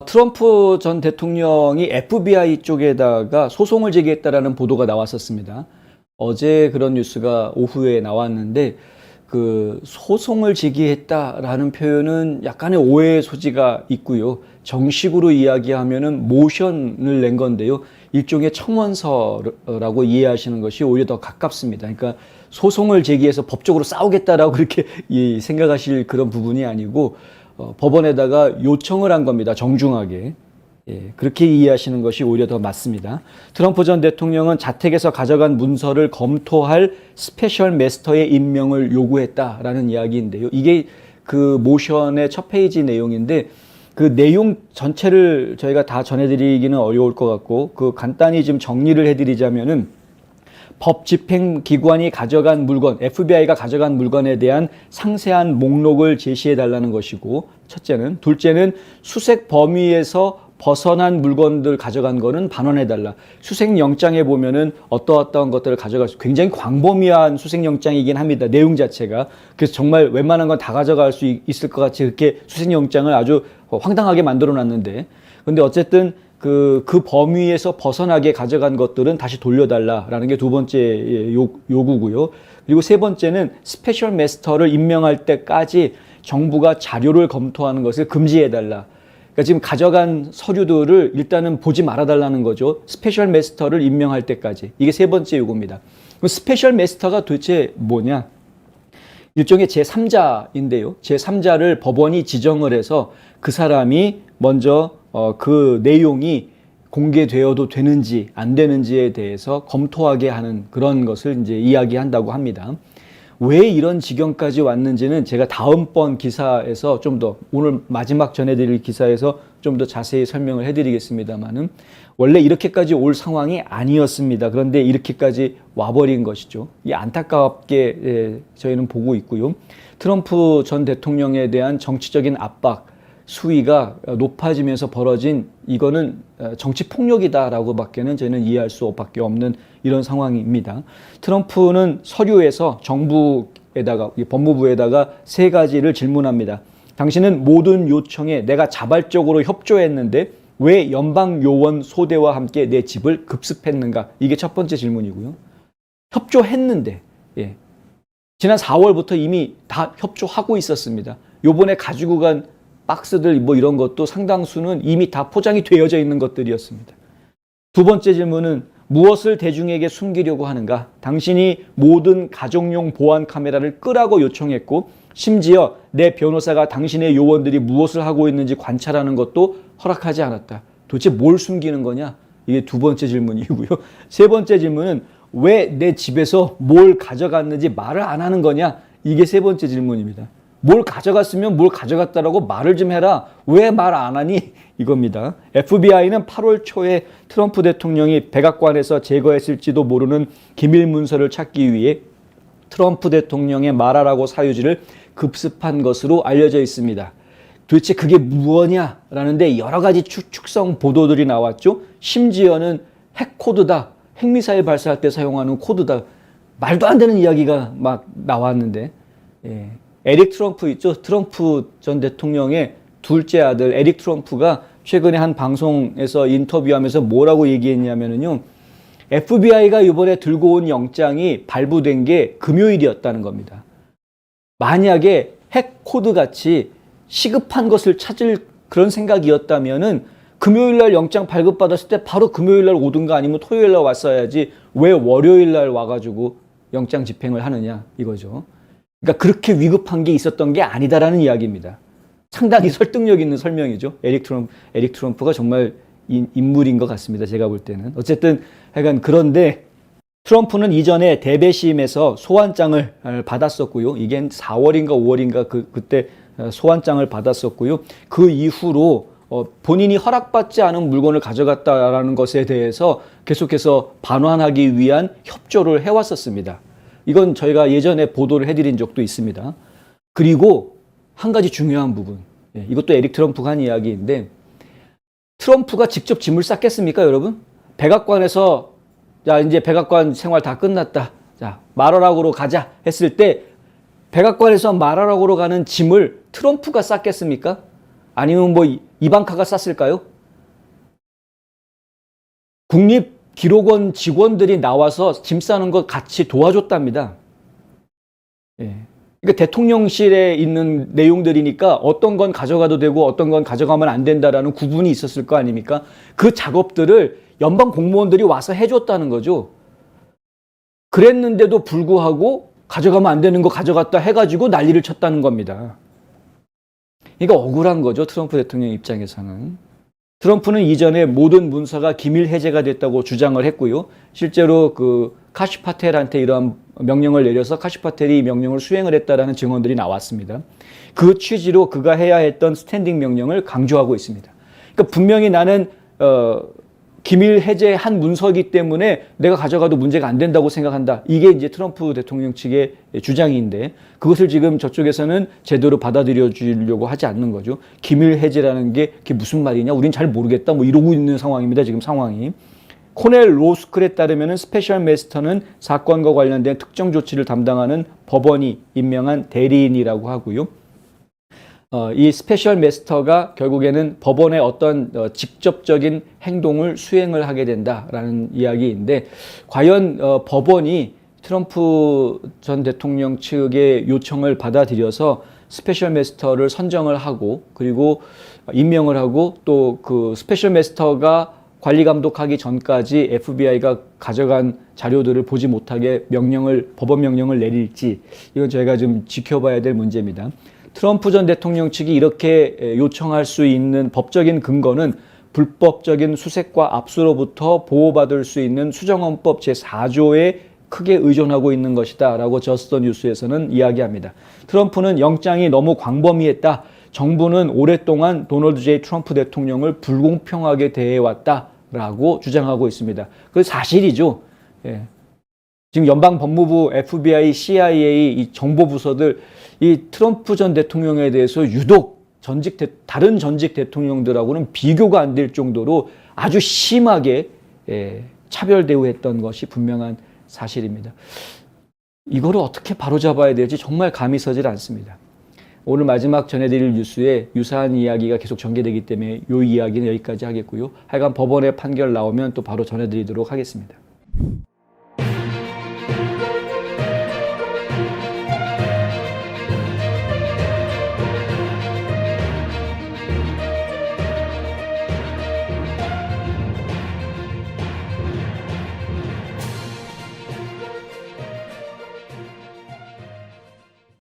트럼프 전 대통령이 FBI 쪽에다가 소송을 제기했다라는 보도가 나왔었습니다. 어제 그런 뉴스가 오후에 나왔는데 그 소송을 제기했다라는 표현은 약간의 오해의 소지가 있고요. 정식으로 이야기하면은 모션을 낸 건데요. 일종의 청원서라고 이해하시는 것이 오히려 더 가깝습니다. 그러니까 소송을 제기해서 법적으로 싸우겠다라고 그렇게 생각하실 그런 부분이 아니고 법원에다가 요청을 한 겁니다. 정중하게. 그렇게 이해하시는 것이 오히려 더 맞습니다. 트럼프 전 대통령은 자택에서 가져간 문서를 검토할 스페셜 매스터의 임명을 요구했다라는 이야기인데요. 이게 그 모션의 첫 페이지 내용인데 그 내용 전체를 저희가 다 전해드리기는 어려울 것 같고 그 간단히 좀 정리를 해드리자면은 법 집행 기관이 가져간 물건, FBI가 가져간 물건에 대한 상세한 목록을 제시해 달라는 것이고 첫째는, 둘째는 수색 범위에서 벗어난 물건들 가져간 거는 반환해달라. 수색영장에 보면은 어떠한 것들을 가져갈 수, 굉장히 광범위한 수색영장이긴 합니다. 내용 자체가. 그래서 정말 웬만한 건 다 가져갈 수 있을 것 같이 그렇게 수색영장을 아주 황당하게 만들어 놨는데. 근데 어쨌든 그 범위에서 벗어나게 가져간 것들은 다시 돌려달라라는 게 두 번째 요구고요. 그리고 세 번째는 스페셜 매스터를 임명할 때까지 정부가 자료를 검토하는 것을 금지해달라. 그러니까 지금 가져간 서류들을 일단은 보지 말아달라는 거죠. 스페셜 매스터를 임명할 때까지. 이게 세 번째 요구입니다. 그럼 스페셜 매스터가 도대체 뭐냐? 일종의 제3자인데요. 제3자를 법원이 지정을 해서 그 사람이 먼저 그 내용이 공개되어도 되는지 안 되는지에 대해서 검토하게 하는 그런 것을 이제 이야기한다고 합니다. 왜 이런 지경까지 왔는지는 제가 다음번 기사에서 좀 더, 오늘 마지막 전해드릴 기사에서 좀 더 자세히 설명을 해드리겠습니다만은 원래 이렇게까지 올 상황이 아니었습니다. 그런데 이렇게까지 와버린 것이죠. 이 안타깝게 저희는 보고 있고요. 트럼프 전 대통령에 대한 정치적인 압박, 수위가 높아지면서 벌어진 이거는 정치 폭력이다라고 밖에는 저희는 이해할 수밖에 없는 이런 상황입니다. 트럼프는 서류에서 정부에다가 법무부에다가 세 가지를 질문합니다. 당신은 모든 요청에 내가 자발적으로 협조했는데 왜 연방 요원 소대와 함께 내 집을 급습했는가? 이게 첫 번째 질문이고요. 협조했는데 지난 4월부터 이미 다 협조하고 있었습니다. 요번에 가지고 간 박스들 뭐 이런 것도 상당수는 이미 다 포장이 되어져 있는 것들이었습니다. 두 번째 질문은 무엇을 대중에게 숨기려고 하는가? 당신이 모든 가정용 보안 카메라를 끄라고 요청했고 심지어 내 변호사가 당신의 요원들이 무엇을 하고 있는지 관찰하는 것도 허락하지 않았다. 도대체 뭘 숨기는 거냐? 이게 두 번째 질문이고요. 세 번째 질문은 왜 내 집에서 뭘 가져갔는지 말을 안 하는 거냐? 이게 세 번째 질문입니다. 뭘 가져갔으면 뭘 가져갔다라고 말을 좀 해라. 왜 말 안 하니? 이겁니다. FBI는 8월 초에 트럼프 대통령이 백악관에서 제거했을지도 모르는 기밀 문서를 찾기 위해 트럼프 대통령의 말하라고 사유지를 급습한 것으로 알려져 있습니다. 도대체 그게 무엇이냐라는데 여러 가지 축성 보도들이 나왔죠. 심지어는 핵코드다. 핵미사일 발사할 때 사용하는 코드다. 말도 안 되는 이야기가 막 나왔는데 에릭 트럼프 있죠? 트럼프 전 대통령의 둘째 아들 에릭 트럼프가 최근에 한 방송에서 인터뷰하면서 뭐라고 얘기했냐면요. FBI가 이번에 들고 온 영장이 발부된 게 금요일이었다는 겁니다. 만약에 핵 코드 같이 시급한 것을 찾을 그런 생각이었다면은 금요일 날 영장 발급받았을 때 바로 금요일 날 오든가 아니면 토요일 날 왔어야지 왜 월요일 날 와가지고 영장 집행을 하느냐 이거죠. 그러니까 그렇게 위급한 게 있었던 게 아니다라는 이야기입니다. 상당히 설득력 있는 설명이죠. 에릭 트럼프가 정말 인물인 것 같습니다. 제가 볼 때는. 어쨌든 하여간 그런데 트럼프는 이전에 대배심에서 소환장을 받았었고요. 이게 4월인가 5월인가 그때 소환장을 받았었고요. 그 이후로 본인이 허락받지 않은 물건을 가져갔다라는 것에 대해서 계속해서 반환하기 위한 협조를 해왔었습니다. 이건 저희가 예전에 보도를 해드린 적도 있습니다. 그리고 한 가지 중요한 부분. 이것도 에릭 트럼프가 한 이야기인데 트럼프가 직접 짐을 쌌겠습니까, 여러분? 백악관에서 자, 이제 백악관 생활 다 끝났다. 자, 말하라고로 가자 했을 때 백악관에서 말하라고로 가는 짐을 트럼프가 쌌겠습니까? 아니면 뭐 이방카가 쌌을까요? 국립기록원 직원들이 나와서 짐 싸는 거 같이 도와줬답니다. 예. 그러니까 대통령실에 있는 내용들이니까 어떤 건 가져가도 되고 어떤 건 가져가면 안 된다라는 구분이 있었을 거 아닙니까? 그 작업들을 연방 공무원들이 와서 해줬다는 거죠. 그랬는데도 불구하고 가져가면 안 되는 거 가져갔다 해가지고 난리를 쳤다는 겁니다. 그러니까 억울한 거죠, 트럼프 대통령 입장에서는. 트럼프는 이전에 모든 문서가 기밀 해제가 됐다고 주장을 했고요. 실제로 그 카시 파텔한테 이러한 명령을 내려서 카시 파텔이 이 명령을 수행을 했다라는 증언들이 나왔습니다. 그 취지로 그가 해야 했던 스탠딩 명령을 강조하고 있습니다. 그러니까 분명히 나는 기밀 해제한 문서이기 때문에 내가 가져가도 문제가 안 된다고 생각한다. 이게 이제 트럼프 대통령 측의 주장인데 그것을 지금 저쪽에서는 제대로 받아들여 주려고 하지 않는 거죠. 기밀 해제라는 게 그게 무슨 말이냐? 우린 잘 모르겠다. 뭐 이러고 있는 상황입니다. 지금 상황이. 코넬 로스쿨에 따르면 스페셜 마스터는 사건과 관련된 특정 조치를 담당하는 법원이 임명한 대리인이라고 하고요. 이 스페셜 마스터가 결국에는 법원의 어떤 직접적인 행동을 수행을 하게 된다라는 이야기인데 과연 법원이 트럼프 전 대통령 측의 요청을 받아들여서 스페셜 마스터를 선정을 하고 그리고 임명을 하고 또 그 스페셜 마스터가 관리 감독하기 전까지 FBI가 가져간 자료들을 보지 못하게 법원 명령을 내릴지 이건 저희가 좀 지켜봐야 될 문제입니다. 트럼프 전 대통령 측이 이렇게 요청할 수 있는 법적인 근거는 불법적인 수색과 압수로부터 보호받을 수 있는 수정헌법 제4조에 크게 의존하고 있는 것이다 라고 저스터 뉴스에서는 이야기합니다. 트럼프는 영장이 너무 광범위했다. 정부는 오랫동안 도널드 J. 트럼프 대통령을 불공평하게 대해왔다라고 주장하고 있습니다. 그 사실이죠. 예. 지금 연방법무부, FBI, CIA, 이 정보부서들 이 트럼프 전 대통령에 대해서 유독 다른 전직 대통령들하고는 비교가 안 될 정도로 아주 심하게 차별 대우했던 것이 분명한 사실입니다. 이거를 어떻게 바로잡아야 될지 정말 감이 서질 않습니다. 오늘 마지막 전해드릴 뉴스에 유사한 이야기가 계속 전개되기 때문에 이 이야기는 여기까지 하겠고요. 하여간 법원의 판결 나오면 또 바로 전해드리도록 하겠습니다.